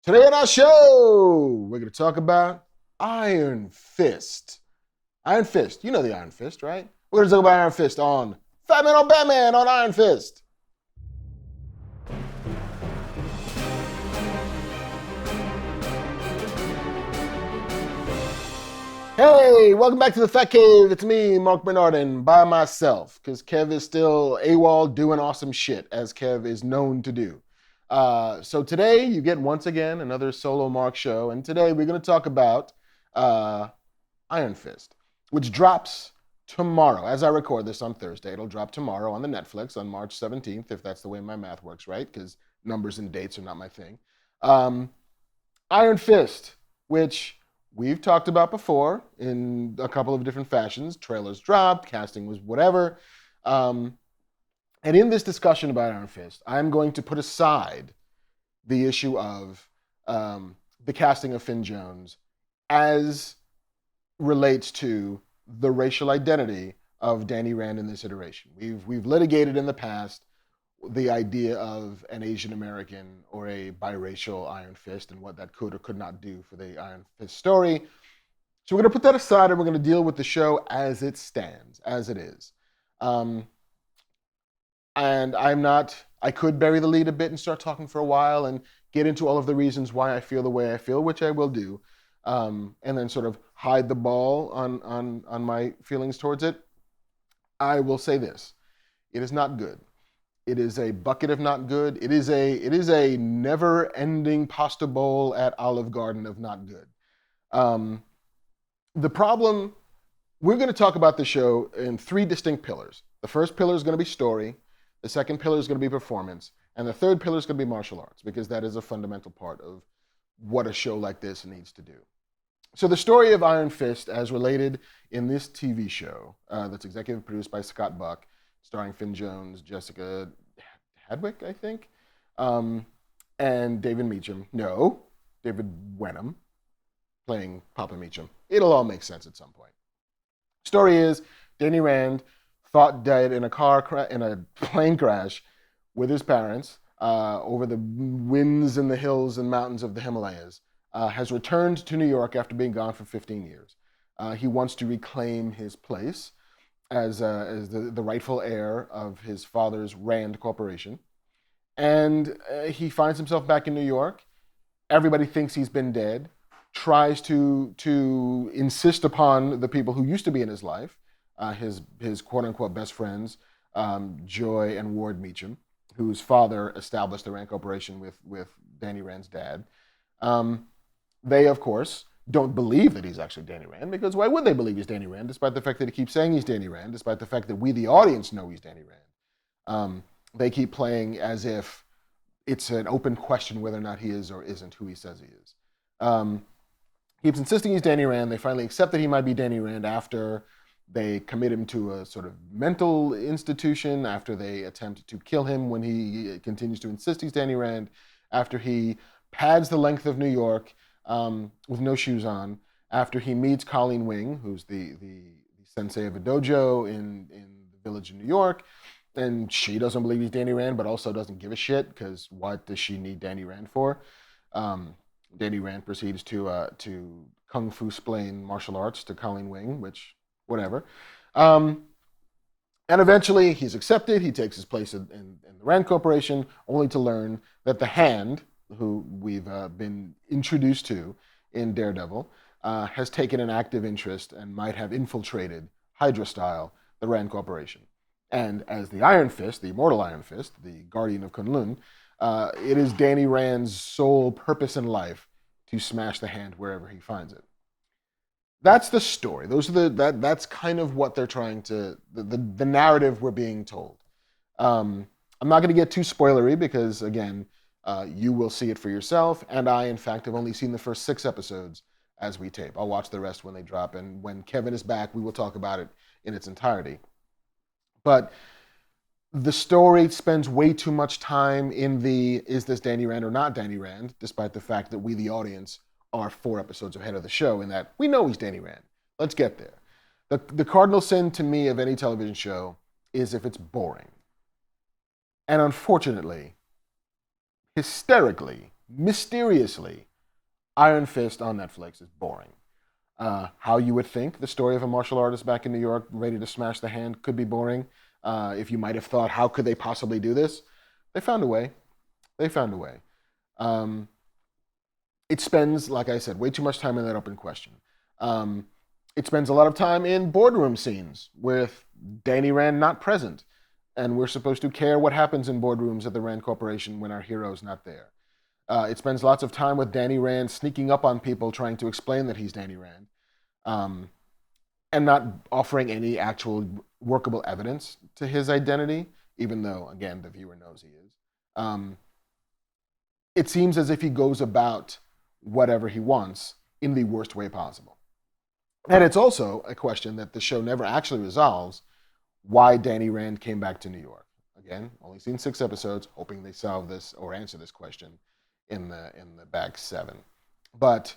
Today on our show, we're going to talk about Iron Fist. Iron Fist. You know the Iron Fist, right? We're going to talk about Iron Fist on Fat Man on Batman on Iron Fist. Hey, welcome back to the Fat Cave. It's me, Marc Bernardin, by myself, because Kev is still AWOL doing awesome shit, as Kev is known to do. So today you get once again another solo Marc show, and today we're going to talk about Iron Fist, which drops tomorrow. As I record this on Thursday, it'll drop tomorrow on the Netflix on March 17th, if that's the way my math works, right? Because numbers and dates are not my thing. Iron Fist, which we've talked about before in a couple of different fashions. Trailers dropped, casting was whatever. And in this discussion about Iron Fist, I'm going to put aside the issue of the casting of Finn Jones as relates to the racial identity of Danny Rand in this iteration. We've litigated in the past the idea of an Asian American or a biracial Iron Fist and what that could or could not do for the Iron Fist story. So we're going to put that aside and we're going to deal with the show as it stands, as it is. And I could bury the lead a bit and start talking for a while and get into all of the reasons why I feel the way I feel, which I will do, and then sort of hide the ball on my feelings towards it. I will say this: it is not good. It is a bucket of not good. It is a never-ending pasta bowl at Olive Garden of not good. The problem, we're going to talk about the show in three distinct pillars. The first pillar is going to be story. The second pillar is going to be performance. And the third pillar is going to be martial arts, because that is a fundamental part of what a show like this needs to do. So the story of Iron Fist, as related in this TV show, that's executive produced by Scott Buck, starring Finn Jones, Jessica Hadwick, I think, and David Meacham. No, David Wenham, playing Papa Meacham. It'll all make sense at some point. Story is, Danny Rand thought dead in a plane crash with his parents over the winds and the hills and mountains of the Himalayas, has returned to New York after being gone for 15 years. He wants to reclaim his place as the rightful heir of his father's Rand Corporation. And he finds himself back in New York. Everybody thinks he's been dead, tries to insist upon the people who used to be in his life, his quote-unquote best friends, Joy and Ward Meacham, whose father established the Rand Corporation with Danny Rand's dad. They, of course, don't believe that he's actually Danny Rand, because why would they believe he's Danny Rand, despite the fact that he keeps saying he's Danny Rand, despite the fact that we, the audience, know he's Danny Rand. They keep playing as if it's an open question whether or not he is or isn't who he says he is. He keeps insisting he's Danny Rand. They finally accept that he might be Danny Rand after they commit him to a sort of mental institution, after they attempt to kill him when he continues to insist he's Danny Rand, after he pads the length of New York with no shoes on, after he meets Colleen Wing, who's the sensei of a dojo in the village in New York, and she doesn't believe he's Danny Rand, but also doesn't give a shit, because what does she need Danny Rand for? Danny Rand proceeds to kung fu splain martial arts to Colleen Wing, which, whatever. And eventually he's accepted. He takes his place in the Rand Corporation, only to learn that the Hand, who we've been introduced to in Daredevil, has taken an active interest and might have infiltrated, Hydra style, the Rand Corporation. And as the Iron Fist, the immortal Iron Fist, the guardian of Kunlun, it is Danny Rand's sole purpose in life to smash the Hand wherever he finds it. That's the story. That's kind of what they're trying to, the narrative we're being told. I'm not going to get too spoilery because, again, you will see it for yourself, and I, in fact, have only seen the first 6 episodes as we tape. I'll watch the rest when they drop, and when Kevin is back, we will talk about it in its entirety. But the story spends way too much time in the, is this Danny Rand or not Danny Rand, despite the fact that we, the audience, are 4 episodes ahead of the show in that we know he's Danny Rand. Let's get there. The cardinal sin to me of any television show is if it's boring. And unfortunately, hysterically, mysteriously, Iron Fist on Netflix is boring. How you would think the story of a martial artist back in New York ready to smash the hand could be boring. If you might have thought, how could they possibly do this? They found a way. They found a way. Um, it spends, like I said, way too much time in that open question. Um, it spends a lot of time in boardroom scenes with Danny Rand not present. And we're supposed to care what happens in boardrooms at the Rand Corporation when our hero's not there. It spends lots of time with Danny Rand sneaking up on people trying to explain that he's Danny Rand, um, and not offering any actual workable evidence to his identity, even though, again, the viewer knows he is. Um, it seems as if he goes about whatever he wants in the worst way possible. And it's also a question that the show never actually resolves, why Danny Rand came back to New York. Again, only seen 6 episodes, hoping they solve this or answer this question in the back 7. But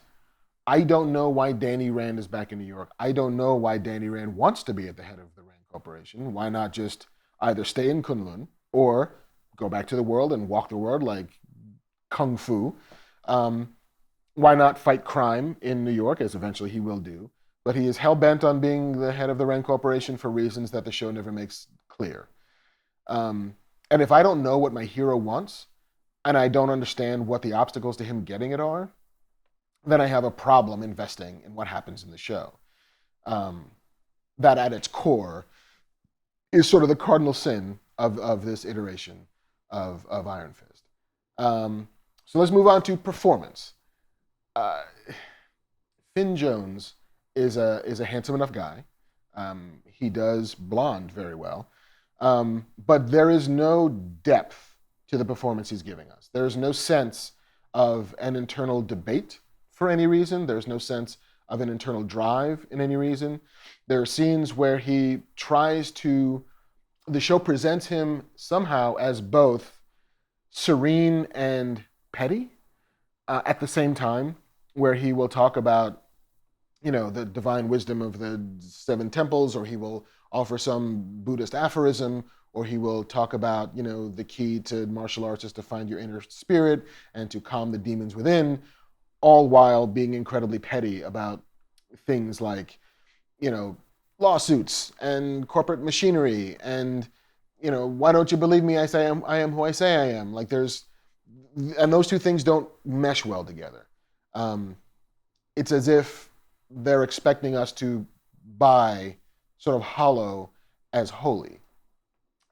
I don't know why Danny Rand is back in New York. I don't know why Danny Rand wants to be at the head of the Rand Corporation. Why not just either stay in Kunlun or go back to the world and walk the world like Kung Fu? Why not fight crime in New York, as eventually he will do? But he is hell-bent on being the head of the Rand Corporation for reasons that the show never makes clear. And if I don't know what my hero wants, and I don't understand what the obstacles to him getting it are, then I have a problem investing in what happens in the show. That at its core is sort of the cardinal sin of this iteration of Iron Fist. So let's move on to performance. Finn Jones is a handsome enough guy. He does blonde very well. But there is no depth to the performance he's giving us. There is no sense of an internal debate for any reason. There's no sense of an internal drive in any reason. There are scenes where the show presents him somehow as both serene and petty at the same time, where he will talk about, the divine wisdom of the 7 temples, or he will offer some Buddhist aphorism, or he will talk about, the key to martial arts is to find your inner spirit and to calm the demons within, all while being incredibly petty about things like, lawsuits and corporate machinery and, why don't you believe me? I am who I say I am. And those two things don't mesh well together. It's as if they're expecting us to buy sort of hollow as holy.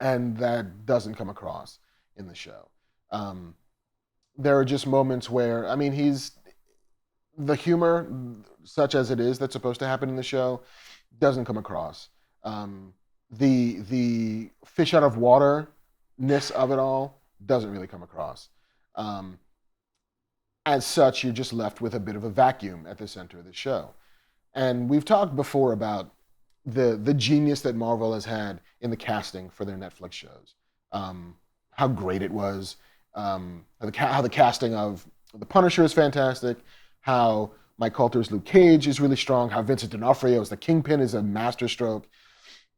And that doesn't come across in the show. There are just moments where, the humor, such as it is, that's supposed to happen in the show, doesn't come across. The fish out of water-ness of it all doesn't really come across. As such, you're just left with a bit of a vacuum at the center of the show. And we've talked before about the genius that Marvel has had in the casting for their Netflix shows. How great it was. How the casting of The Punisher is fantastic. How Mike Coulter's Luke Cage is really strong. How Vincent D'Onofrio's The Kingpin is a masterstroke.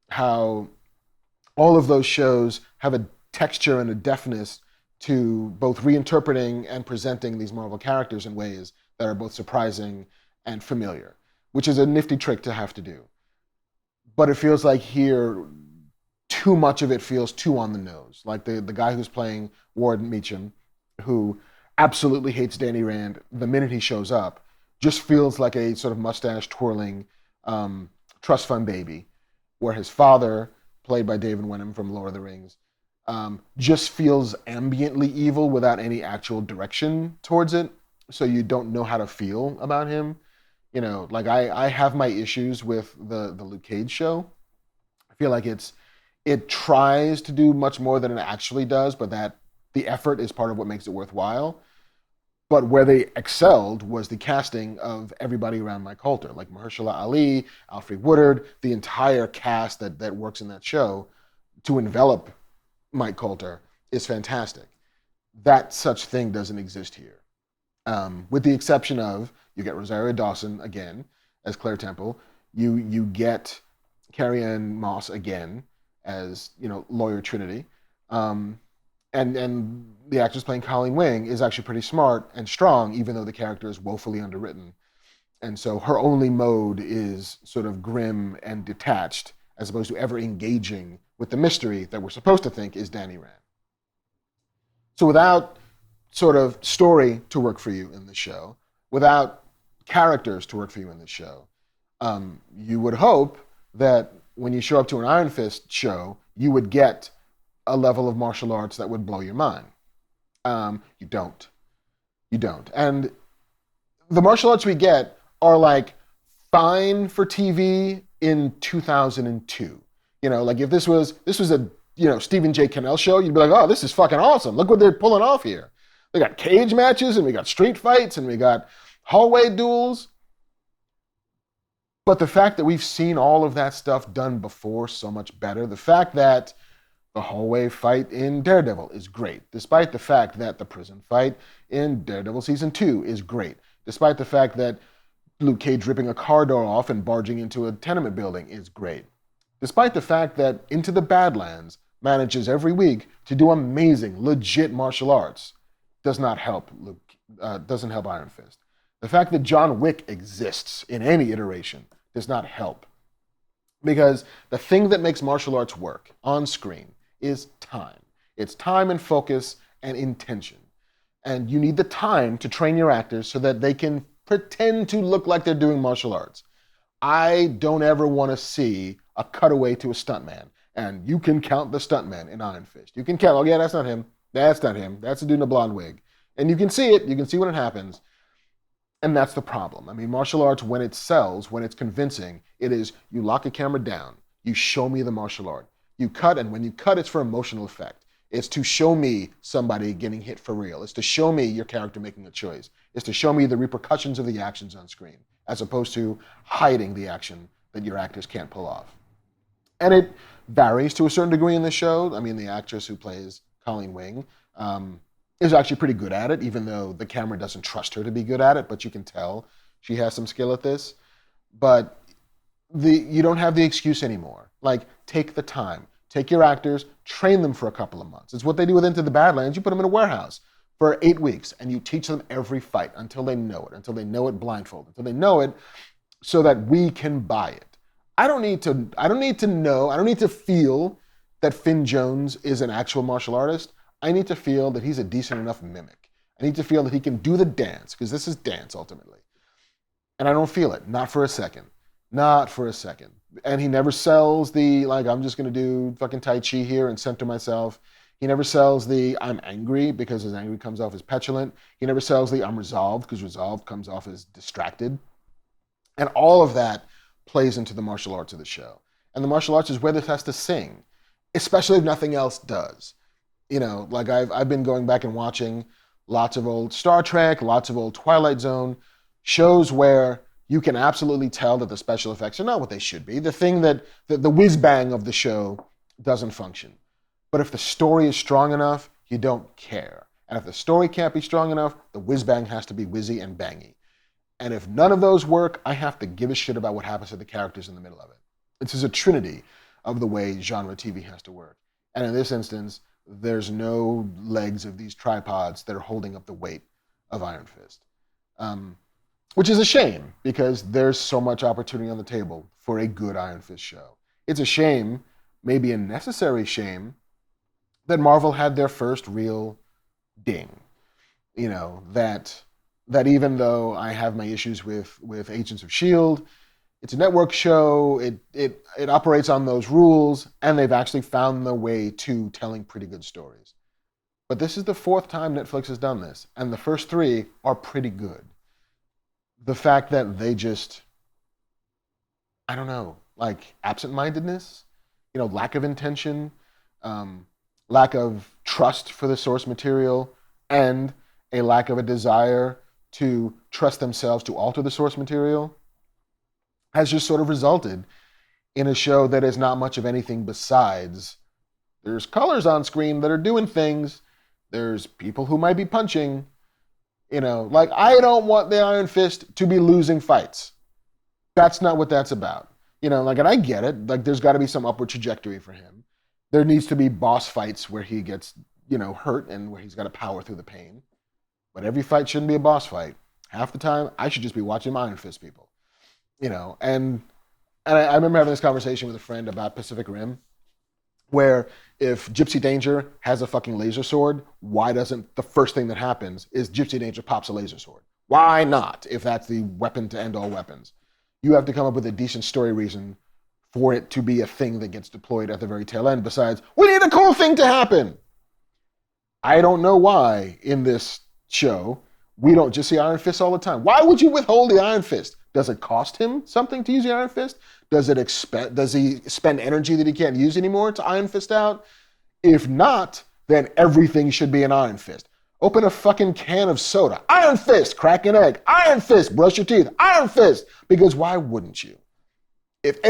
How all of those shows have a texture and a deftness to both reinterpreting and presenting these Marvel characters in ways that are both surprising and familiar, which is a nifty trick to have to do. But it feels like here, too much of it feels too on the nose. Like the guy who's playing Ward Meacham, who absolutely hates Danny Rand the minute he shows up, just feels like a sort of mustache twirling trust fund baby, where his father, played by David Wenham from Lord of the Rings, just feels ambiently evil without any actual direction towards it. So you don't know how to feel about him. I have my issues with the Luke Cage show. I feel like it tries to do much more than it actually does, but that the effort is part of what makes it worthwhile. But where they excelled was the casting of everybody around Mike Coulter, like Mahershala Ali, Alfre Woodard, the entire cast that works in that show to envelop Mike Coulter is fantastic. That such thing doesn't exist here. With the exception of, you get Rosario Dawson again as Claire Temple. You get Carrie Ann Moss again as, Lawyer Trinity. And the actress playing Colleen Wing is actually pretty smart and strong, even though the character is woefully underwritten. And so her only mode is sort of grim and detached, as opposed to ever engaging with the mystery that we're supposed to think is Danny Rand. So without sort of story to work for you in the show, without characters to work for you in the show, you would hope that when you show up to an Iron Fist show, you would get a level of martial arts that would blow your mind. You don't. You don't. And the martial arts we get are like fine for TV in 2002. You know, like if this was a Stephen J. Cannell show, you'd be like, oh, this is fucking awesome. Look what they're pulling off here. They got cage matches and we got street fights and we got hallway duels. But the fact that we've seen all of that stuff done before so much better, the fact that the hallway fight in Daredevil is great, despite the fact that the prison fight in Daredevil Season 2 is great, despite the fact that Luke Cage ripping a car door off and barging into a tenement building is great, despite the fact that Into the Badlands manages every week to do amazing, legit martial arts, doesn't help Iron Fist. The fact that John Wick exists in any iteration does not help. Because the thing that makes martial arts work on screen is time. It's time and focus and intention. And you need the time to train your actors so that they can pretend to look like they're doing martial arts. I don't ever want to see a cutaway to a stuntman. And you can count the stuntman in Iron Fist. You can count, oh yeah, that's not him. That's not him. That's a dude in a blonde wig. And you can see it. You can see when it happens. And that's the problem. I mean, martial arts, when it sells, when it's convincing, it is you lock a camera down, you show me the martial art. You cut, and when you cut, it's for emotional effect. It's to show me somebody getting hit for real. It's to show me your character making a choice. It's to show me the repercussions of the actions on screen, as opposed to hiding the action that your actors can't pull off. And it varies to a certain degree in the show. I mean, the actress who plays Colleen Wing is actually pretty good at it, even though the camera doesn't trust her to be good at it, but you can tell she has some skill at this. But you don't have the excuse anymore. Like, take the time. Take your actors, train them for a couple of months. It's what they do with Into the Badlands. You put them in a warehouse for 8 weeks, and you teach them every fight until they know it blindfolded, until they know it so that we can buy it. I don't need to feel that Finn Jones is an actual martial artist. I need to feel that he's a decent enough mimic. I need to feel that he can do the dance, because this is dance ultimately. And I don't feel it, not for a second. Not for a second. And he never sells the, like, I'm just going to do fucking Tai Chi here and center myself. He never sells the, I'm angry, because his angry comes off as petulant. He never sells the, I'm resolved, because resolved comes off as distracted. And all of that plays into the martial arts of the show. And the martial arts is where this has to sing, especially if nothing else does. You know, like I've been going back and watching lots of old Star Trek, lots of old Twilight Zone, shows where you can absolutely tell that the special effects are not what they should be. The thing that the whiz-bang of the show doesn't function. But if the story is strong enough, you don't care. And if the story can't be strong enough, the whiz-bang has to be whizzy and bangy. And if none of those work, I have to give a shit about what happens to the characters in the middle of it. This is a trinity of the way genre TV has to work. And in this instance, there's no legs of these tripods that are holding up the weight of Iron Fist. Which is a shame, because there's so much opportunity on the table for a good Iron Fist show. It's a shame, maybe a necessary shame, that Marvel had their first real ding. You know, that even though I have my issues with Agents of S.H.I.E.L.D., it's a network show, it operates on those rules, and they've actually found their way to telling pretty good stories. But this is the fourth time Netflix has done this, and the first three are pretty good. The fact that they just, I don't know, like absent-mindedness, you know, lack of intention, lack of trust for the source material, and a lack of a desire to trust themselves to alter the source material has just sort of resulted in a show that is not much of anything besides there's colors on screen that are doing things, there's people who might be punching. You know, like, I don't want the Iron Fist to be losing fights. That's not what that's about. You know, like, and I get it. Like, there's got to be some upward trajectory for him. There needs to be boss fights where he gets, hurt and where he's got to power through the pain. But every fight shouldn't be a boss fight. Half the time, I should just be watching Iron Fist people. And I remember having this conversation with a friend about Pacific Rim, where if Gypsy Danger has a fucking laser sword, why doesn't the first thing that happens is Gypsy Danger pops a laser sword? Why not, if that's the weapon to end all weapons? You have to come up with a decent story reason for it to be a thing that gets deployed at the very tail end, besides, we need a cool thing to happen. I don't know why in this show we don't just see Iron Fist all the time. Why would you withhold the Iron Fist? Does it cost him something to use the Iron Fist? Does he spend energy that he can't use anymore to Iron Fist out? If not, then everything should be an Iron Fist. Open a fucking can of soda. Iron Fist, crack an egg. Iron Fist, brush your teeth. Iron Fist. Because why wouldn't you? If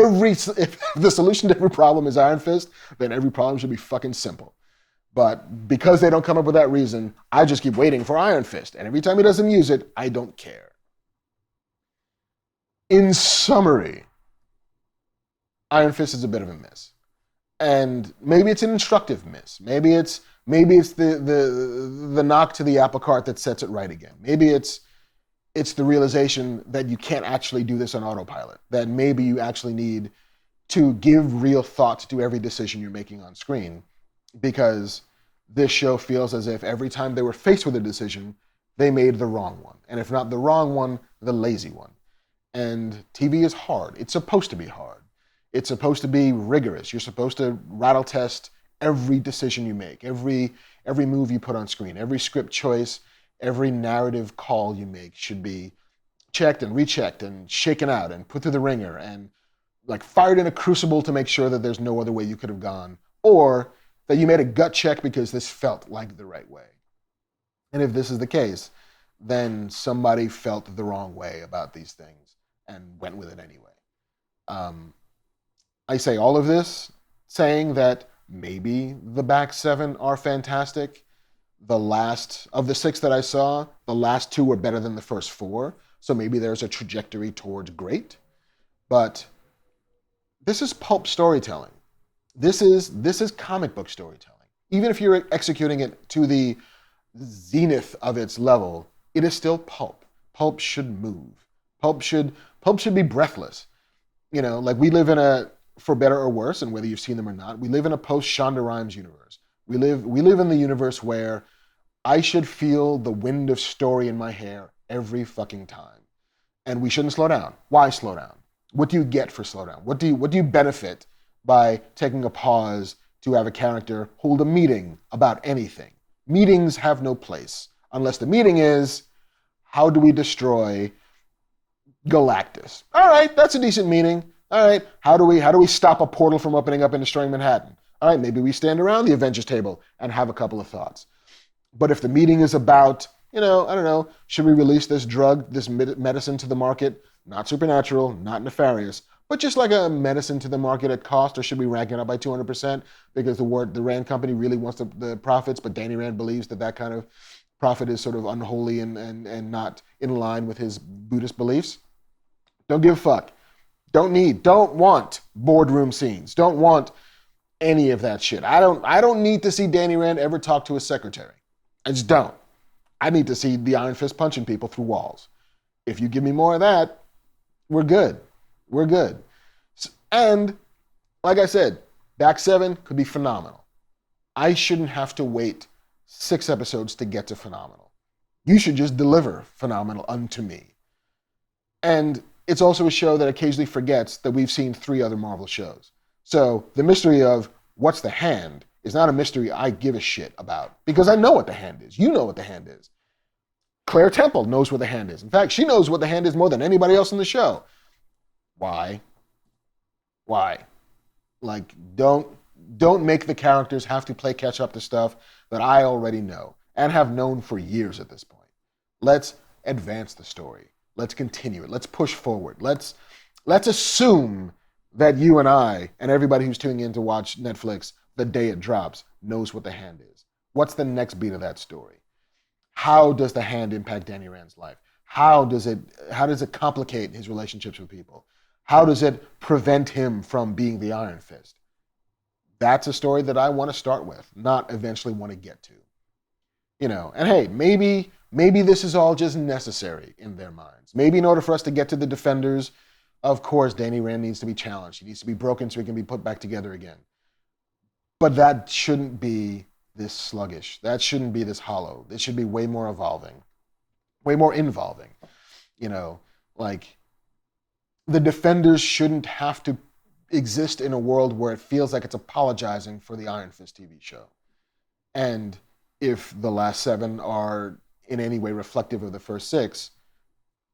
the solution to every problem is Iron Fist, then every problem should be fucking simple. But because they don't come up with that reason, I just keep waiting for Iron Fist. And every time he doesn't use it, I don't care. In summary, Iron Fist is a bit of a miss. And maybe it's an instructive miss. Maybe it's the knock to the apple cart that sets it right again. Maybe it's the realization that you can't actually do this on autopilot, that maybe you actually need to give real thought to every decision you're making on screen, because this show feels as if every time they were faced with a decision, they made the wrong one. And if not the wrong one, the lazy one. And TV is hard. It's supposed to be hard. It's supposed to be rigorous. You're supposed to rattle test every decision you make, every move you put on screen, every script choice, every narrative call you make should be checked and rechecked and shaken out and put through the ringer and like fired in a crucible to make sure that there's no other way you could have gone, or that you made a gut check because this felt like the right way. And if this is the case, then somebody felt the wrong way about these things and went with it anyway. I say all of this saying that maybe the back seven are fantastic. The last of the six that I saw, the last two were better than the first four. So maybe there's a trajectory towards great. But this is pulp storytelling. This is comic book storytelling. Even if you're executing it to the zenith of its level, it is still pulp. Pulp should move. Pulp should be breathless. Like we live in a, for better or worse, and whether you've seen them or not, we live in a post-Shonda Rhimes universe. We live in the universe where I should feel the wind of story in my hair every fucking time. And we shouldn't slow down. Why slow down? What do you get for slow down? What do you benefit by taking a pause to have a character hold a meeting about anything? Meetings have no place unless the meeting is, how do we destroy Galactus? All right, that's a decent meeting. All right, how do we stop a portal from opening up and destroying Manhattan? All right, maybe we stand around the Avengers table and have a couple of thoughts. But if the meeting is about, I don't know, should we release this drug, this medicine to the market? Not supernatural, not nefarious, but just like a medicine to the market at cost, or should we rank it up by 200% because the Rand company really wants the profits, but Danny Rand believes that kind of profit is sort of unholy and not in line with his Buddhist beliefs? Don't give a fuck. Don't want boardroom scenes. Don't want any of that shit. I don't need to see Danny Rand ever talk to his secretary. I just don't. I need to see the Iron Fist punching people through walls. If you give me more of that, we're good. We're good. And like I said, back seven could be phenomenal. I shouldn't have to wait 6 episodes to get to phenomenal. You should just deliver phenomenal unto me. And it's also a show that occasionally forgets that we've seen 3 other Marvel shows. So the mystery of what's the hand is not a mystery I give a shit about, because I know what the hand is. You know what the hand is. Claire Temple knows what the hand is. In fact, she knows what the hand is more than anybody else in the show. Why? Like, don't make the characters have to play catch up to stuff that I already know and have known for years at this point. Let's advance the story. Let's continue it. Let's push forward. Let's assume that you and I and everybody who's tuning in to watch Netflix the day it drops knows what the hand is. What's the next beat of that story? How does the hand impact Danny Rand's life? How does it complicate his relationships with people? How does it prevent him from being the Iron Fist? that's a story that I want to start with, not eventually want to get to. And hey, maybe this is all just necessary in their minds. Maybe in order for us to get to the Defenders, of course, Danny Rand needs to be challenged. He needs to be broken so he can be put back together again. But that shouldn't be this sluggish. That shouldn't be this hollow. It should be way more evolving, way more involving. Like the Defenders shouldn't have to exist in a world where it feels like it's apologizing for the Iron Fist TV show. And if the last 7 are in any way reflective of the first 6,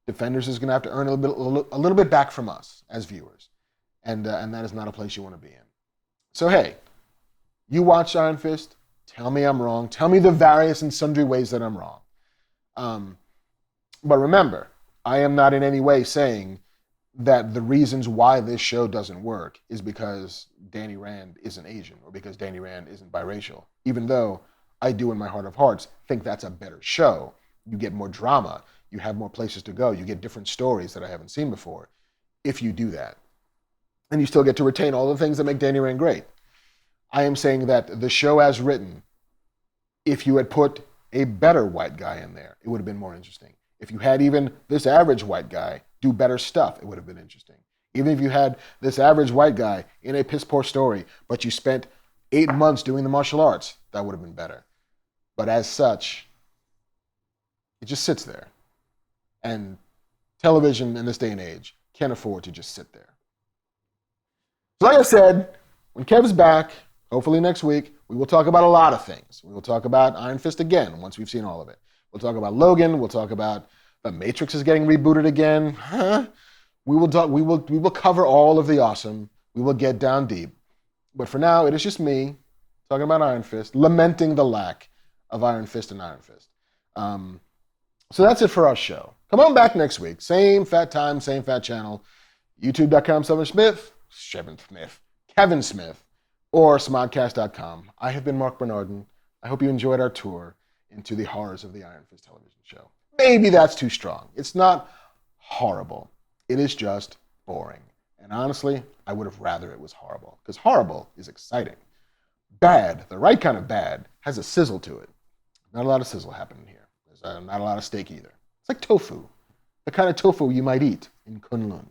Defenders is going to have to earn a little bit back from us as viewers. And that is not a place you want to be in. So hey, you watched Iron Fist. Tell me I'm wrong. Tell me the various and sundry ways that I'm wrong. But remember, I am not in any way saying that the reasons why this show doesn't work is because Danny Rand isn't Asian or because Danny Rand isn't biracial. Even though I do in my heart of hearts think that's a better show. You get more drama. You have more places to go. You get different stories that I haven't seen before if you do that. And you still get to retain all the things that make Danny Rand great. I am saying that the show as written, if you had put a better white guy in there, it would have been more interesting. If you had even this average white guy do better stuff, it would have been interesting. Even if you had this average white guy in a piss poor story, but you spent 8 months doing the martial arts, that would have been better. But as such, it just sits there. And television in this day and age can't afford to just sit there. So like I said, when Kev's back, hopefully next week, we will talk about a lot of things. We will talk about Iron Fist again once we've seen all of it. We'll talk about Logan. We'll talk about The Matrix is getting rebooted again. We will cover all of the awesome. We will get down deep. But for now, it is just me talking about Iron Fist, lamenting the lack of Iron Fist and Iron Fist. So that's it for our show. Come on back next week. Same fat time, same fat channel. YouTube.com/Smith, Kevin Smith, or Smodcast.com. I have been Marc Bernardin. I hope you enjoyed our tour into the horrors of the Iron Fist television show. Maybe that's too strong. It's not horrible. It is just boring. And honestly, I would have rather it was horrible, because horrible is exciting. Bad, the right kind of bad, has a sizzle to it. Not a lot of sizzle happening here. There's not a lot of steak either. It's like tofu, the kind of tofu you might eat in Kunlun.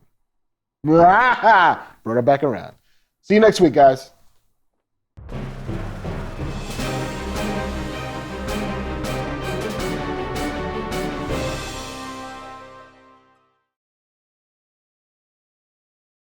Brought it back around. See you next week, guys.